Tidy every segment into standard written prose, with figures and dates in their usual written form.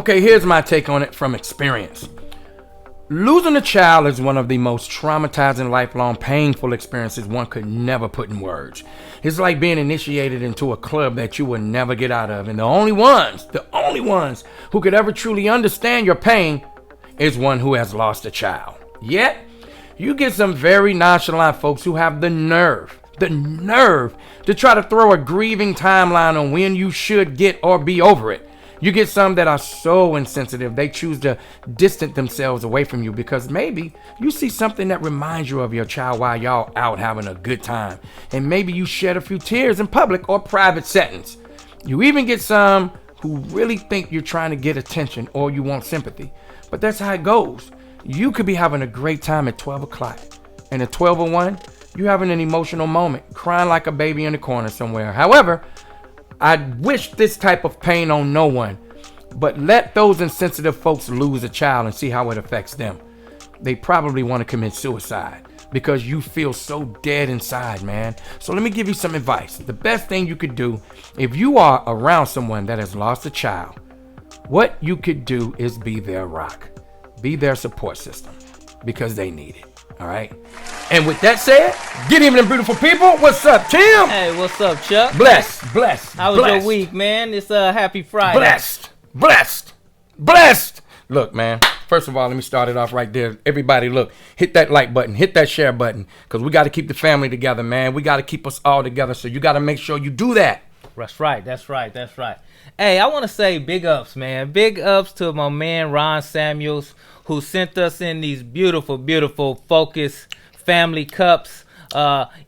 Okay, here's my take on it from experience. Losing a child is one of the most traumatizing, lifelong, painful experiences one could never put in words. It's like being initiated into a club that you will never get out of. And the only ones who could ever truly understand your pain is one who has lost a child. Yet, you get some very nonchalant folks who have the nerve to try to throw a grieving timeline on when you should get or be over it. You get some that are so insensitive, they choose to distance themselves away from you because maybe you see something that reminds you of your child while y'all out having a good time. And maybe you shed a few tears in public or private settings. You even get some who really think you're trying to get attention or you want sympathy. But that's how it goes. You could be having a great time at 12 o'clock. And at 12:01, you're having an emotional moment, crying like a baby in the corner somewhere. However, I wish this type of pain on no one, but let those insensitive folks lose a child and see how it affects them. They probably want to commit suicide because you feel so dead inside, man. So let me give you some advice. The best thing you could do if you are around someone that has lost a child, what you could do is be their rock, be their support system because they need it. All right. And with that said, good evening, beautiful people. What's up, Tim? Hey, what's up, Chuck? Blessed. How was your week, man? It's happy Friday. Blessed. Look, man. First of all, let me start it off right there. Everybody, look, hit that like button, hit that share button, because we got to keep the family together, man. We got to keep us all together. So you got to make sure you do that. That's right. Hey, I want to say big ups, man. Big ups to my man Ron Samuels, who sent us in these beautiful, beautiful Fokus family cups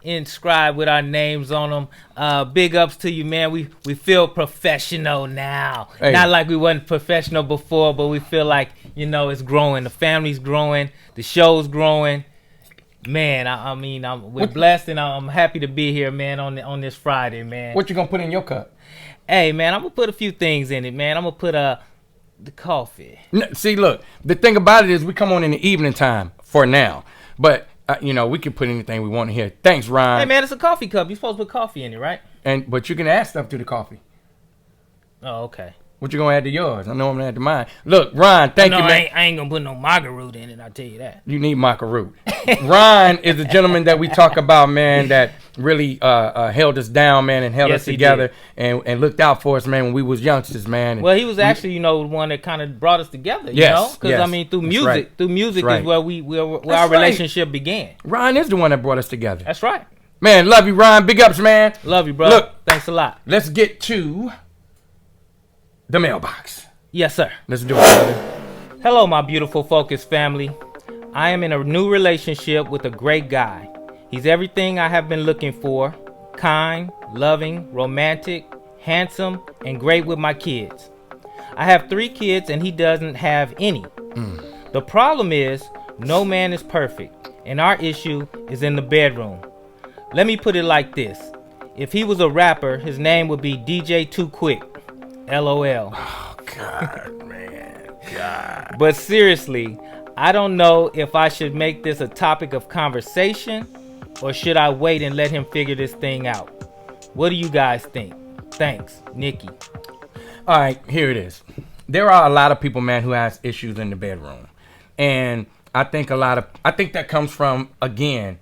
inscribed with our names on them. Big ups to you, man. We feel professional now. Hey. Not like we wasn't professional before, but we feel like, it's growing. The family's growing. The show's growing. Man, we're blessed, and I'm happy to be here, man, on this Friday, man. What you gonna put in your cup? Hey, man, I'm gonna put a few things in it, man. I'm gonna put the coffee. See, look, the thing about it is we come on in the evening time for now, but we can put anything we want in here. Thanks, Ron. Hey, man, it's a coffee cup. You're supposed to put coffee in it, right? But you can add stuff to the coffee. Oh, okay. What you gonna add to yours? I know I'm gonna add to mine. Look, Ron, thank you, man. I ain't gonna put no maca root in it, I'll tell you that. You need maca root. Ron is a gentleman that we talk about, man, that really held us down, man, and held us together and looked out for us, man, when we was youngsters, man. Well, he was actually, the one that kind of brought us together, Yes. Because through music, is where our relationship began. Ron is the one that brought us together. That's right. Man, love you, Ron. Big ups, man. Love you, bro. Look, thanks a lot. Let's get to the mailbox. Yes, sir. Let's do it, brother. Hello, my beautiful Fokus family. I am in a new relationship with a great guy. He's everything I have been looking for. Kind, loving, romantic, handsome, and great with my kids. I have 3 kids and he doesn't have any. The problem is, no man is perfect, and our issue is in the bedroom. Let me put it like this. If he was a rapper, his name would be DJ Too Quick. LOL. Oh, God, man. God. But seriously, I don't know if I should make this a topic of conversation or should I wait and let him figure this thing out? What do you guys think? Thanks, Nikki. All right, here it is. There are a lot of people, man, who has issues in the bedroom. And I think that comes from, again,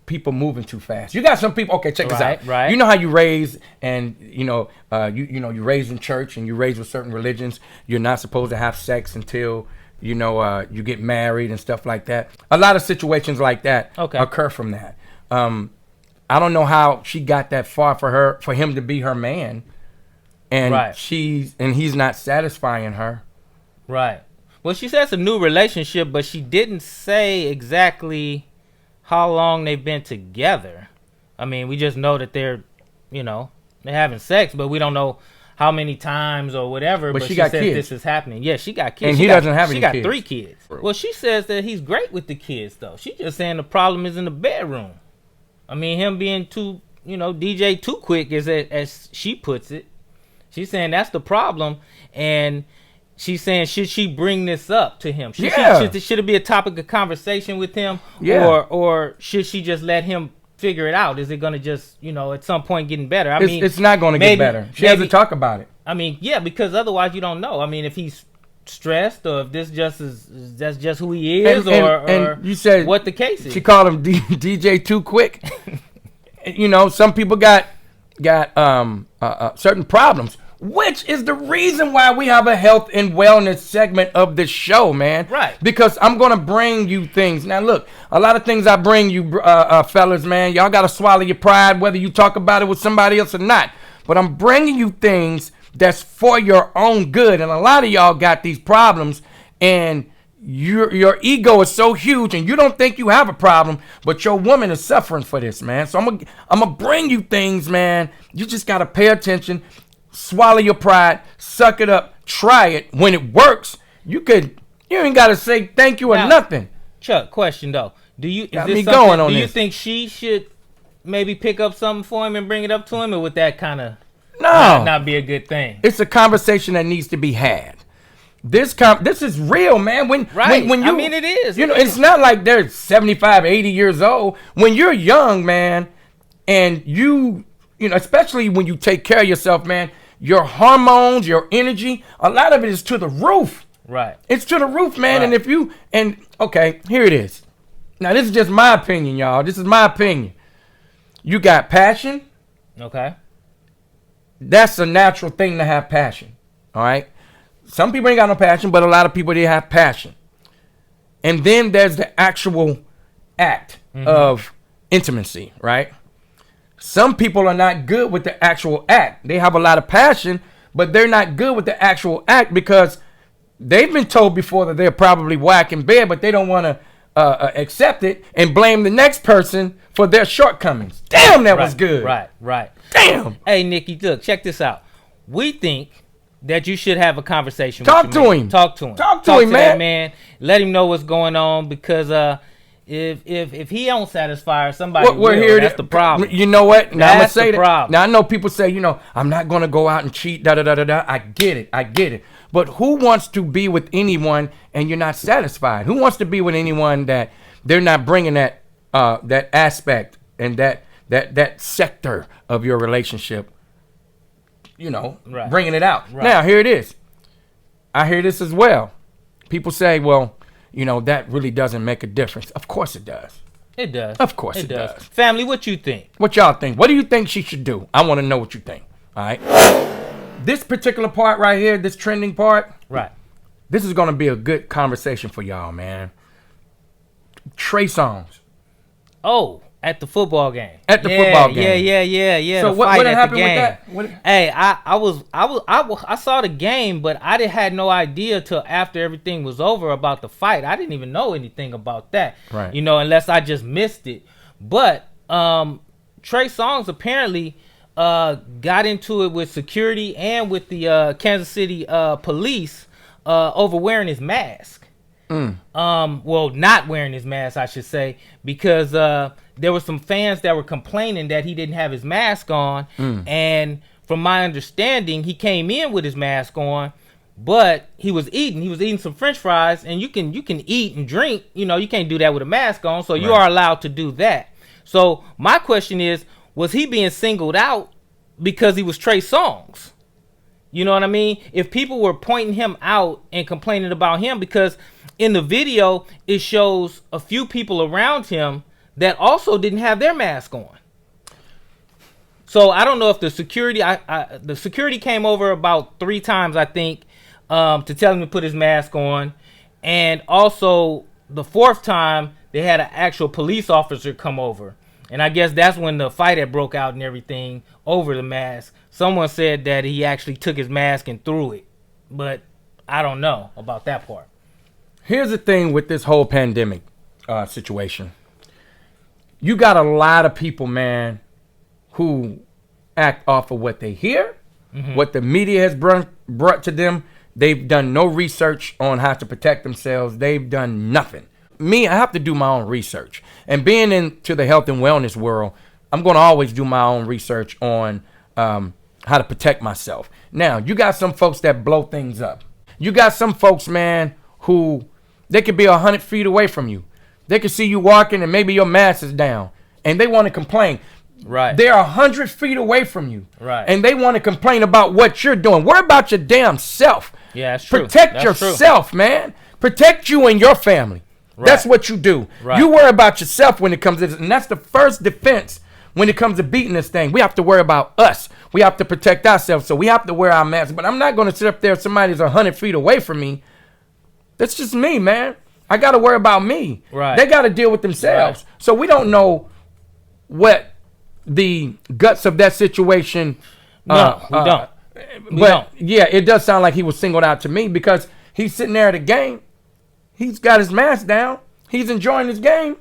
people moving too fast. You got some people. Okay, check this out. Right. You know how you raise, and you raise in church, and you raise with certain religions. You're not supposed to have sex until you get married and stuff like that. A lot of situations like that occur from that. I don't know how she got that far for him to be her man, and he's not satisfying her. Right. Well, she said it's a new relationship, but she didn't say exactly how long they've been together. I mean, we just know that they're having sex, but we don't know how many times or whatever. But she got says kids. this is happening. Yeah, she got kids. And he doesn't have any kids. She got 3 kids. Well, she says that he's great with the kids, though. She's just saying the problem is in the bedroom. I mean, him being too, DJ Too Quick, as she puts it. She's saying that's the problem, and she's saying, should she bring this up to him? Should it be a topic of conversation with him? Yeah. Or should she just let him figure it out? Is it going to just, at some point getting better? It's not going to get better. She has to talk about it. I mean, yeah, because otherwise you don't know. I mean, if he's stressed or if this just is that's just who he is, or you said what the case is. She called him DJ Too Quick. You know, some people got certain problems, which is the reason why we have a health and wellness segment of this show, man. Right. Because I'm gonna bring you things. Now, look, a lot of things I bring you, fellas, man. Y'all gotta swallow your pride, whether you talk about it with somebody else or not. But I'm bringing you things that's for your own good. And a lot of y'all got these problems, and your ego is so huge, and you don't think you have a problem, but your woman is suffering for this, man. So I'm gonna bring you things, man. You just gotta pay attention, swallow your pride, suck it up, try it. When it works, you ain't gotta say thank you or nothing. Chuck, question though. Do you think she should maybe pick up something for him and bring it up to him, or would that kind of not be a good thing? It's a conversation that needs to be had. This is real, man. When you, I mean, it is. You know, it's not like they're 75, 80 years old. When you're young, man, and you know, especially when you take care of yourself, man, your hormones, your energy, a lot of it is to the roof. Right. It's to the roof, man. Right. Okay, here it is. Now, this is just my opinion, y'all. This is my opinion. You got passion. Okay. That's a natural thing to have passion. All right. Some people ain't got no passion, but a lot of people, they have passion. And then there's the actual act of intimacy, right? Some people are not good with the actual act. They have a lot of passion, but they're not good with the actual act because they've been told before that they're probably whack in bed, but they don't want to accept it and blame the next person for their shortcomings. Damn, that was good. Right. Damn. Hey, Nikki, look, check this out. We think that you should have a conversation Talk with to your him. man. Talk to him. Talk to him, that man. Let him know what's going on, because if he don't satisfy her, somebody will. That's the problem. You know what? Now I'm gonna say that. Problem. Now I know people say, you know, I'm not gonna go out and cheat. Da da da da da. I get it. But who wants to be with anyone and you're not satisfied? Who wants to be with anyone that they're not bringing that aspect and that sector of your relationship? You know, bringing it out. Right. Now, here it is. I hear this as well. People say, well, you know, that really doesn't make a difference. Of course it does. It does. Of course it does. Family, what you think? What y'all think? What do you think she should do? I want to know what you think. All right. This particular part right here, this trending part. Right. This is going to be a good conversation for y'all, man. Trey Songs. Oh. At the football game. Yeah. So what happened with that? Hey, I saw the game, but I had no idea till after everything was over about the fight. I didn't even know anything about that. Right. You know, unless I just missed it. But Trey Songs apparently got into it with security and with the Kansas City police over wearing his mask. Well, not wearing his mask, I should say, because there were some fans that were complaining that he didn't have his mask on, and from my understanding, he came in with his mask on, but he was eating some French fries, and you can eat and drink, you know, you can't do that with a mask on, so you are allowed to do that. So my question is, was he being singled out because he was Trey Songs? You know what I mean? If people were pointing him out and complaining about him, because in the video, it shows a few people around him that also didn't have their mask on. So I don't know if the security came over about 3 times, I think, to tell him to put his mask on. And also the 4th time, they had an actual police officer come over. And I guess that's when the fight had broke out and everything over the mask. Someone said that he actually took his mask and threw it. But I don't know about that part. Here's the thing with this whole pandemic situation. You got a lot of people, man, who act off of what they hear, what the media has brought to them. They've done no research on how to protect themselves. They've done nothing. Me, I have to do my own research. And being into the health and wellness world, I'm going to always do my own research on how to protect myself. Now, you got some folks that blow things up. You got some folks, man, who they could be 100 feet away from you. They could see you walking and maybe your mask is down and they want to complain. Right. They're 100 feet away from you. Right. And they want to complain about what you're doing. Worry about your damn self. Yeah, that's true. Protect yourself, man. Protect you and your family. Right. That's what you do. Right. You worry about yourself when it comes to this. And that's the first defense when it comes to beating this thing. We have to worry about us. We have to protect ourselves. So we have to wear our masks. But I'm not going to sit up there if somebody's 100 feet away from me. That's just me, man. I got to worry about me. Right. They got to deal with themselves. Right. So we don't know what the guts of that situation. No, we don't. But yeah, it does sound like he was singled out to me because he's sitting there at the game. He's got his mask down. He's enjoying his game.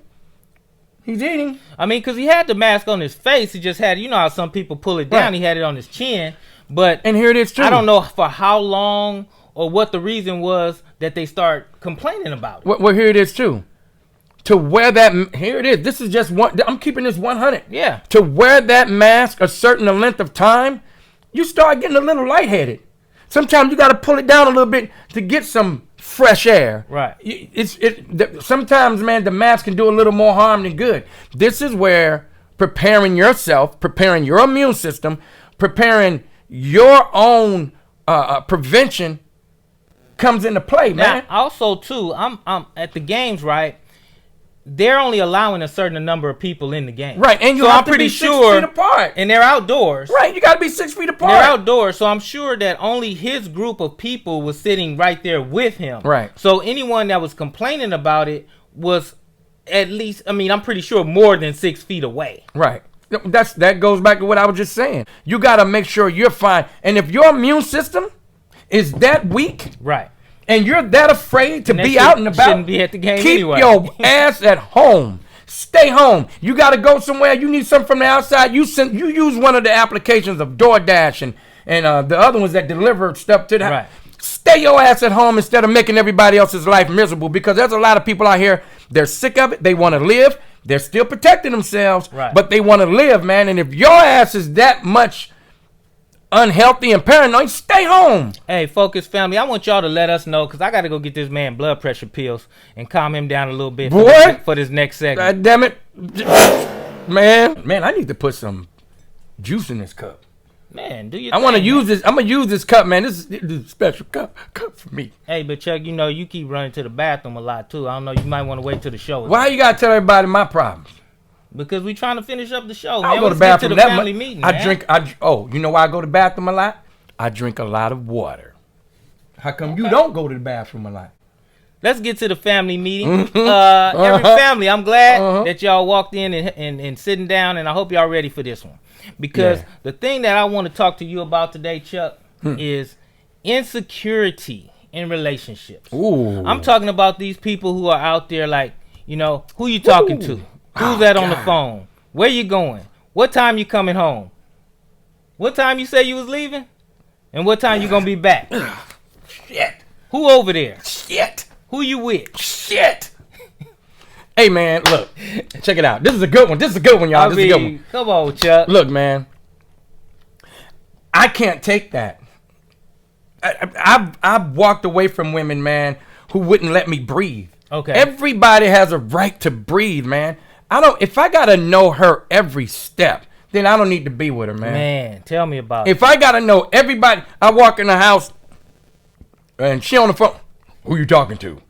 He's eating. I mean, because he had the mask on his face. He just had, you know how some people pull it down. Right. He had it on his chin. But and here it is, too. I don't know for how long or what the reason was that they start complaining about it. Well, here it is, too. To wear that, here it is. This is just one. I'm keeping this 100. Yeah. To wear that mask a certain length of time, you start getting a little lightheaded. Sometimes you got to pull it down a little bit to get some fresh air. Right. Sometimes, man, the mask can do a little more harm than good. This is where preparing yourself, preparing your immune system, preparing your own prevention comes into play, man. Now, also, too, I'm at the games, right? They're only allowing a certain number of people in the game. Right, and you so have I'm to pretty be sure, 6 feet apart. And they're outdoors. Right, you got to be 6 feet apart. They're outdoors, so I'm sure that only his group of people was sitting right there with him. Right. So anyone that was complaining about it was at least, I mean, I'm pretty sure more than 6 feet away. Right. That goes back to what I was just saying. You got to make sure you're fine. And if your immune system is that weak, right, and you're that afraid to be out and about, shouldn't be at the game keep anyway. your ass at home. Stay home. You got to go somewhere. You need something from the outside. You use one of the applications of DoorDash and the other ones that deliver stuff to the house. Right. Stay your ass at home instead of making everybody else's life miserable, because there's a lot of people out here, they're sick of it. They want to live. They're still protecting themselves, right, but they want to live, man. And if your ass is that much unhealthy and paranoid, stay home. Hey, Focus family, I want y'all to let us know, because I got to go get this man blood pressure pills and calm him down a little bit for this next segment. God damn it. Man, I need to put some juice in this cup. Man, do you? I want to use this. I'm going to use this cup, man. This is a special cup for me. Hey, but Chuck, you know, you keep running to the bathroom a lot, too. I don't know. You might want to wait till the show. Why you got to tell everybody my problems? Because we trying to finish up the show, man. I go to the Let's get bathroom to the that family much. meeting, man. You know why I go to the bathroom a lot? I drink a lot of water. How come you don't go to the bathroom a lot? Let's get to the family meeting. Mm-hmm. Every family, I'm glad that y'all walked in and sitting down, and I hope y'all ready for this one. Because the thing that I want to talk to you about today, Chuck, is insecurity in relationships. Ooh. I'm talking about these people who are out there like, you know, who you talking to? Who's that on the phone? Where you going? What time you coming home? What time you say you was leaving? And what time you gonna be back? Shit. Who over there? Shit. Who you with? Shit. Hey, man, look. Check it out. This is a good one. This is a good one, y'all. This is a good one. Come on, Chuck. Look, man. I can't take that. I've walked away from women, man, who wouldn't let me breathe. Okay. Everybody has a right to breathe, man. If I gotta know her every step, then I don't need to be with her, man. Man, tell me about it. If I gotta know everybody, I walk in the house and she on the phone. Who you talking to?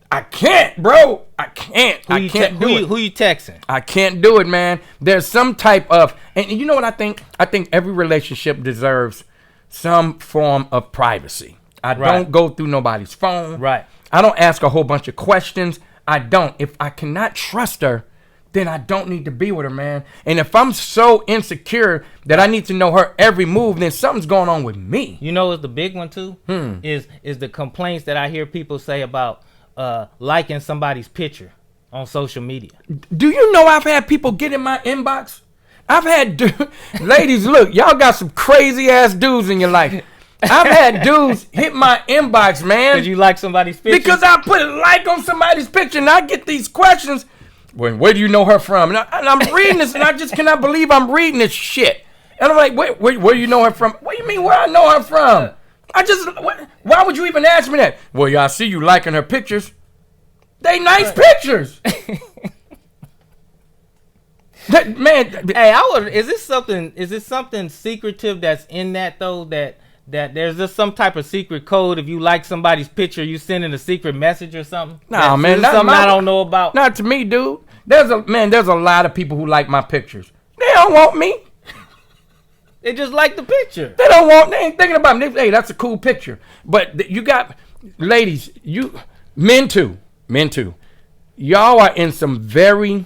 I can't, bro. I can't. Who you texting? I can't do it, man. There's some type of, and you know what I think? I think every relationship deserves some form of privacy. I don't go through nobody's phone. Right. I don't ask a whole bunch of questions. I don't. If I cannot trust her, then I don't need to be with her, man. And if I'm so insecure that I need to know her every move, then something's going on with me. You know what's the big one too? Is the complaints that I hear people say about liking somebody's picture on social media. Do you know I've had people get in my inbox? I've had ladies, look, y'all got some crazy ass dudes in your life. I've had dudes hit my inbox, man. Because you like somebody's picture? Because I put a like on somebody's picture and I get these questions. Where do you know her from? And I'm reading this and I just cannot believe I'm reading this shit. And I'm like, where do you know her from? What do you mean where I know her from? Why would you even ask me that? Well, y'all see you liking her pictures. They nice pictures. Man, Hey, is this something secretive that's in that though? That there's just some type of secret code. If you like somebody's picture, you send in a secret message or something. Nah, man, that's something I don't know about. Not to me, dude. There's a lot of people who like my pictures. They don't want me. They just like the picture. They ain't thinking about me. Hey, that's a cool picture. But you got ladies, men too. Y'all are in some very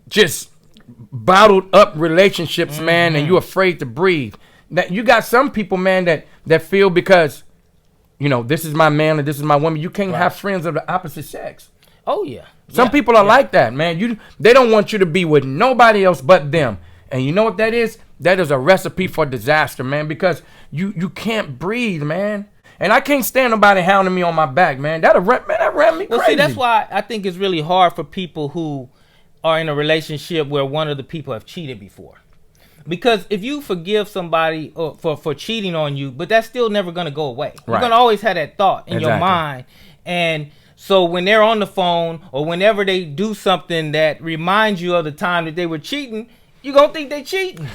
just bottled up relationships, man, and you're afraid to breathe. That you got some people, man, that feel because, this is my man and this is my woman. You can't have friends of the opposite sex. Oh yeah. Some people are like that, man. They don't want you to be with nobody else but them. And you know what that is? That is a recipe for disaster, man, because you can't breathe, man. And I can't stand nobody hounding me on my back, man. That ran me crazy. Well, see, that's why I think it's really hard for people who are in a relationship where one of the people have cheated before. Because if you forgive somebody for cheating on you, but that's still never going to go away. Right. You're going to always have that thought in your mind. And so when they're on the phone or whenever they do something that reminds you of the time that they were cheating, you're going to think they cheating.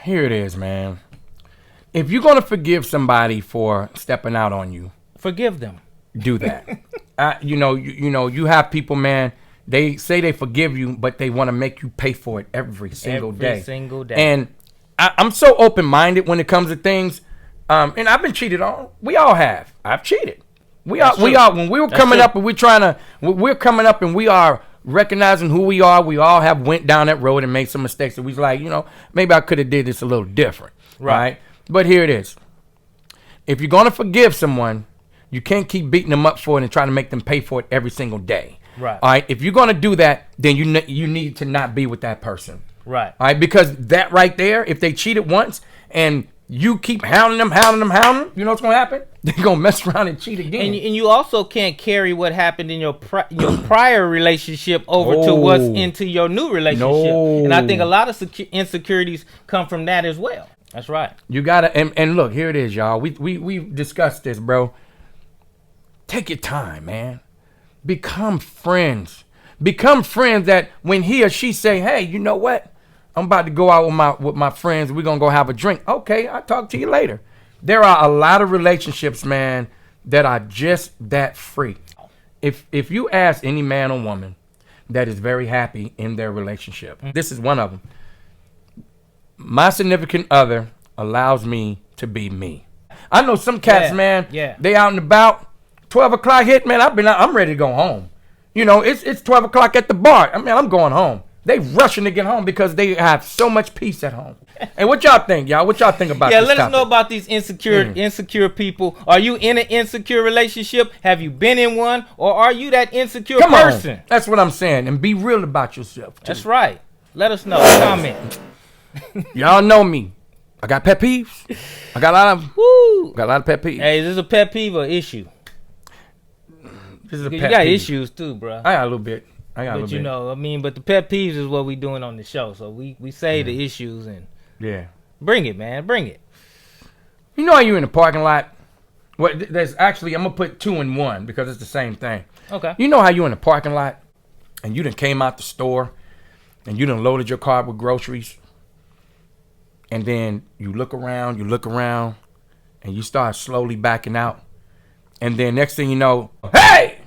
Here it is, man. If you're going to forgive somebody for stepping out on you, forgive them. Do that. You have people, man, they say they forgive you, but they want to make you pay for it every single day. Every single day. And I'm so open-minded when it comes to things. And I've been cheated on. We all have. I've cheated. We all when we were coming up and we're coming up and we are recognizing who we are. We all have went down that road and made some mistakes. And we was like, maybe I could have did this a little different. Right? But here it is. If you're going to forgive someone, you can't keep beating them up for it and trying to make them pay for it every single day. Right. All right. If you're going to do that, then you need to not be with that person. Right. All right. Because that right there, if they cheated once and you keep hounding them, you know what's going to happen? They're going to mess around and cheat again. And you also can't carry what happened in your prior relationship over to what's into your new relationship. No. And I think a lot of insecurities come from that as well. That's right. You got to, and look, here it is, y'all. We've discussed this, bro. Take your time, man. Become friends. Become friends that when he or she say, hey, you know what? I'm about to go out with my friends. We're going to go have a drink. Okay, I'll talk to you later. There are a lot of relationships, man, that are just that free. If you ask any man or woman that is very happy in their relationship, this is one of them. My significant other allows me to be me. I know some cats, man, they out and about. 12 o'clock hit, man, I'm ready to go home. It's 12 o'clock at the bar. I'm going home. They rushing to get home because they have so much peace at home. And what y'all think, y'all? What y'all think about this let topic? us know about these insecure people. Are you in an insecure relationship? Have you been in one? Or are you that insecure person? That's what I'm saying. And be real about yourself, too. That's right. Let us know. Comment. Y'all know me. I got pet peeves. I got a lot of pet peeves. Hey, is this a pet peeve or issue? This is a pet you peeve. got issues too, bro. I got a little bit. But but the pet peeves is what we doing on the show. So we say the issues and bring it, man. Bring it. You know how you in the parking lot? Well, there's actually, I'm going to put two in one because it's the same thing. Okay. You know how you in the parking lot and you done came out the store and you done loaded your car with groceries and then you look around and you start slowly backing out. And then next thing you know, hey!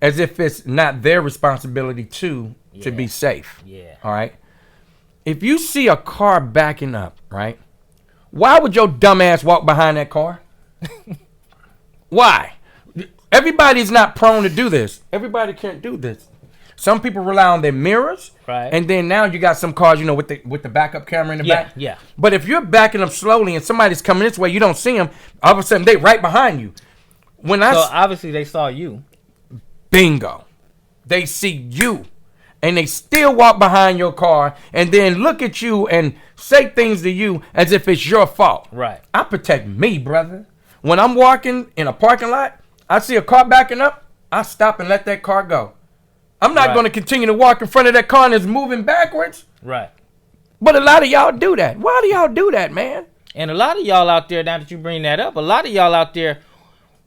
As if it's not their responsibility to be safe. Yeah. All right? If you see a car backing up, right? Why would your dumb ass walk behind that car? Why? Everybody's not prone to do this. Everybody can't do this. Some people rely on their mirrors. Right. And then now you got some cars, with the backup camera in the back. Yeah. But if you're backing up slowly and somebody's coming this way, you don't see them, all of a sudden they right behind you. So obviously they saw you. Bingo. They see you. And they still walk behind your car and then look at you and say things to you as if it's your fault. Right. I protect me, brother. When I'm walking in a parking lot, I see a car backing up, I stop and let that car go. I'm not going to continue to walk in front of that car and it's moving backwards. Right. But a lot of y'all do that. Why do y'all do that, man? And a lot of y'all out there, now that you bring that up, a lot of y'all out there,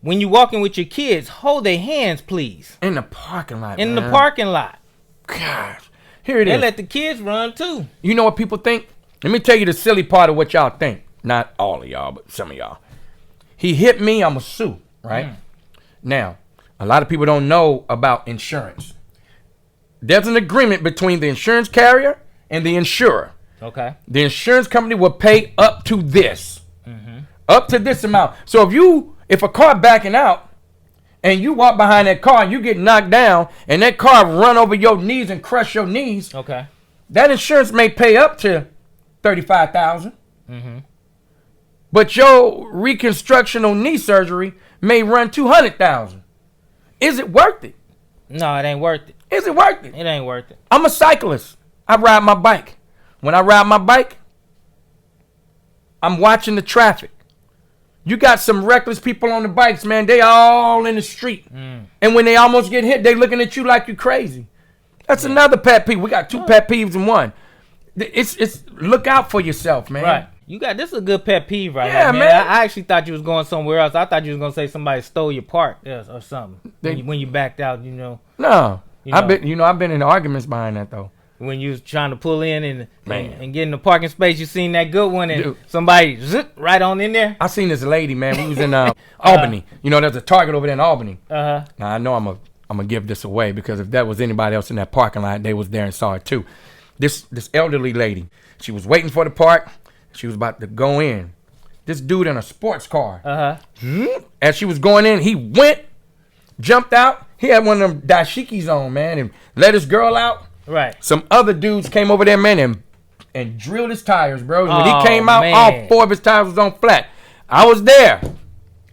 when you walking with your kids, hold their hands, please. In the parking lot, In the parking lot. Gosh. Here it They is. let the kids run too. You know what people think? Let me tell you the silly part of what y'all think. Not all of y'all, but some of y'all. He hit me, I'm a sue, right? Now, a lot of people don't know about insurance. There's an agreement between the insurance carrier and the insurer. Okay. The insurance company will pay up to this. Up to this amount. So if a car backing out and you walk behind that car and you get knocked down and that car run over your knees and crush your knees, Okay. that insurance may pay up to $35,000. But your reconstructional knee surgery may run $200,000. Is it worth it? No, it ain't worth it. Is it worth it? It ain't worth it. I'm a cyclist. I ride my bike. When I ride my bike, I'm watching the traffic. You got some reckless people on the bikes, man. They all in the street. And when they almost get hit, they looking at you like you crazy. That's another pet peeve. We got two pet peeves in one. It's look out for yourself, man. Right. This is a good pet peeve right Yeah, here, man. man. I actually thought you was going somewhere else. I thought you was gonna say somebody stole your part or something. When you backed out, No. I've been in arguments behind that though. when you was trying to pull in and Man. get in the parking space, you seen that good one and Dude. somebody zip right on in there. I seen this lady, man. We was in Albany. There's a Target over there in Albany. Now I know I'm gonna give this away because if that was anybody else in that parking lot, they was there and saw it too. This elderly lady, she was waiting for the park. She was about to go in. This dude in a sports car. As she was going in, he went, jumped out. He had one of them dashikis on, man, and let his girl out. Right. Some other dudes came over there, man, and drilled his tires, bro. When Oh, he came out, man. all 4 of his tires was on flat. I was there.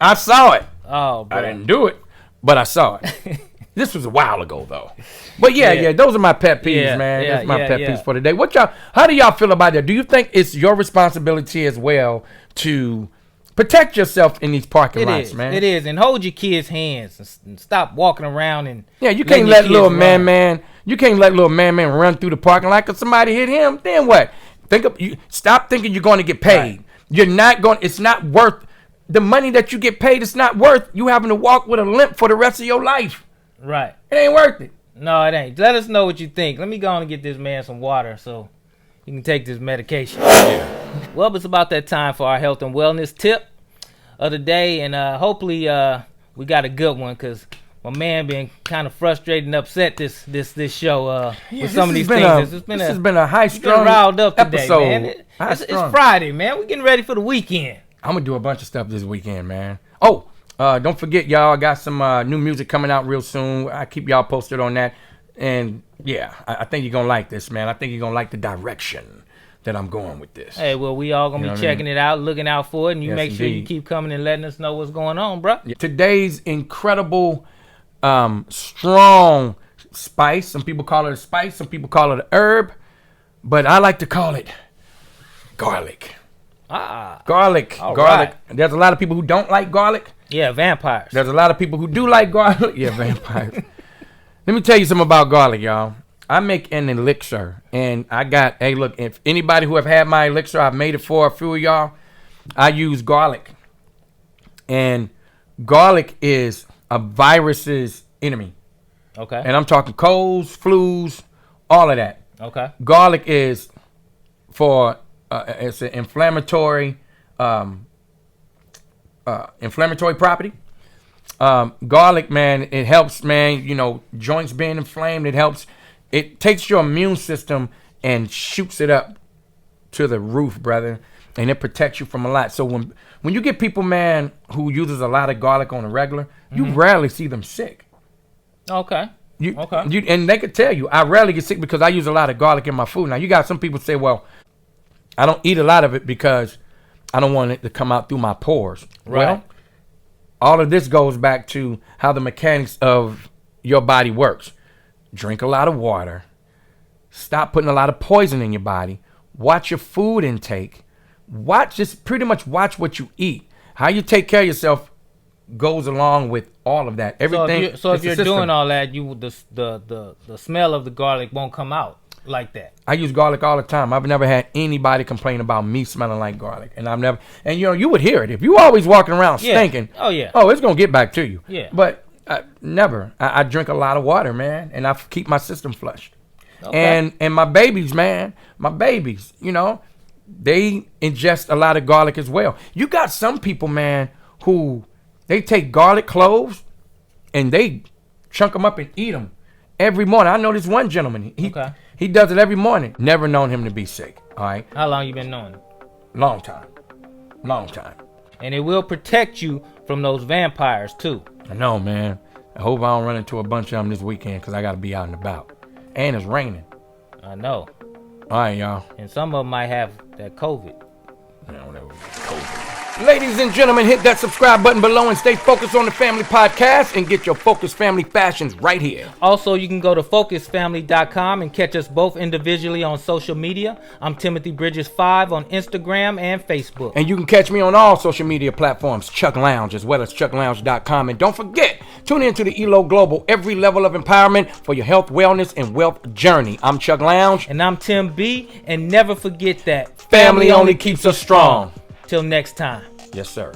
I saw it. Oh, bro. I didn't do it, but I saw it. This was a while ago, though. But yeah, those are my pet peeves, man. That's my pet peeves for today. How do y'all feel about that? Do you think it's your responsibility as well to protect yourself in these parking lots, man? It is, and hold your kids' hands and stop walking around and You can't let little man. You can't let little man run through the parking lot because somebody hit him. Then what? Stop thinking you're going to get paid. Right. You're not going. It's not worth the money that you get paid. It's not worth you having to walk with a limp for the rest of your life. Right. It ain't worth it. No, it ain't. Let us know what you think. Let me go on and get this man some water so he can take this medication. Well, it's about that time for our health and wellness tip of the day, and hopefully we got a good one because my man been kind of frustrated and upset this show with some of these things. This has been a high-strung riled up today, episode. man. It's Friday, man. We're getting ready for the weekend. I'm gonna do a bunch of stuff this weekend, man. Oh. Don't forget, y'all, I got some new music coming out real soon. I keep y'all posted on that. And, yeah, I think you're going to like this, man. I think you're going to like the direction that I'm going with this. Hey, well, we all going to be checking it out, looking out for it. And you make sure you keep coming and letting us know what's going on, bro. Today's incredible, strong spice. Some people call it a spice. Some people call it a herb. But I like to call it garlic. Garlic. Right. There's a lot of people who don't like garlic. Yeah, vampires. There's a lot of people who do like garlic. Yeah, vampires. Let me tell you something about garlic, y'all. I make an elixir, and look, if anybody who have had my elixir, I've made it for a few of y'all. I use garlic, and garlic is a virus's enemy. Okay. And I'm talking colds, flus, all of that. Okay. Garlic is for it's an inflammatory property. Garlic, man, it helps, man, joints being inflamed. It takes your immune system and shoots it up to the roof, brother. And it protects you from a lot. So when you get people, man, who uses a lot of garlic on a regular, you rarely see them sick. Okay. And they could tell you, I rarely get sick because I use a lot of garlic in my food. Now, you got some people say, well, I don't eat a lot of it because I don't want it to come out through my pores. Right. Well, all of this goes back to how the mechanics of your body works. Drink a lot of water. Stop putting a lot of poison in your body. Watch your food intake. Just pretty much watch what you eat. How you take care of yourself goes along with all of that. Everything. So if you're doing all that, the smell of the garlic won't come out like that. I use garlic all the time. I've never had anybody complain about me smelling like garlic, and you would hear it if you always walking around stinking. Oh yeah. Oh, it's gonna get back to you. Yeah. But never. I drink a lot of water, man, and I keep my system flushed. Okay. And my babies, man, you know, they ingest a lot of garlic as well. You got some people, man, who they take garlic cloves and they chunk them up and eat them every morning. I know this one gentleman. He does it every morning. Never known him to be sick. All right. How long you been knowing him? Long time. And it will protect you from those vampires too. I know, man. I hope I don't run into a bunch of them this weekend because I got to be out and about. And it's raining. I know. All right, y'all. And some of them might have that COVID. Ladies and gentlemen, hit that subscribe button below and stay focused on the Family Podcast and get your Focus Family fashions right here. Also, you can go to focusfamily.com and catch us both individually on social media. I'm Timothy Bridges 5 on Instagram and Facebook. And you can catch me on all social media platforms, Chuck Lounge, as well as chucklounge.com. And don't forget, tune in to the ELO Global, every level of empowerment for your health, wellness, and wealth journey. I'm Chuck Lounge. And I'm Tim B. And never forget that Family only keeps us strong. Till next time. Yes, sir.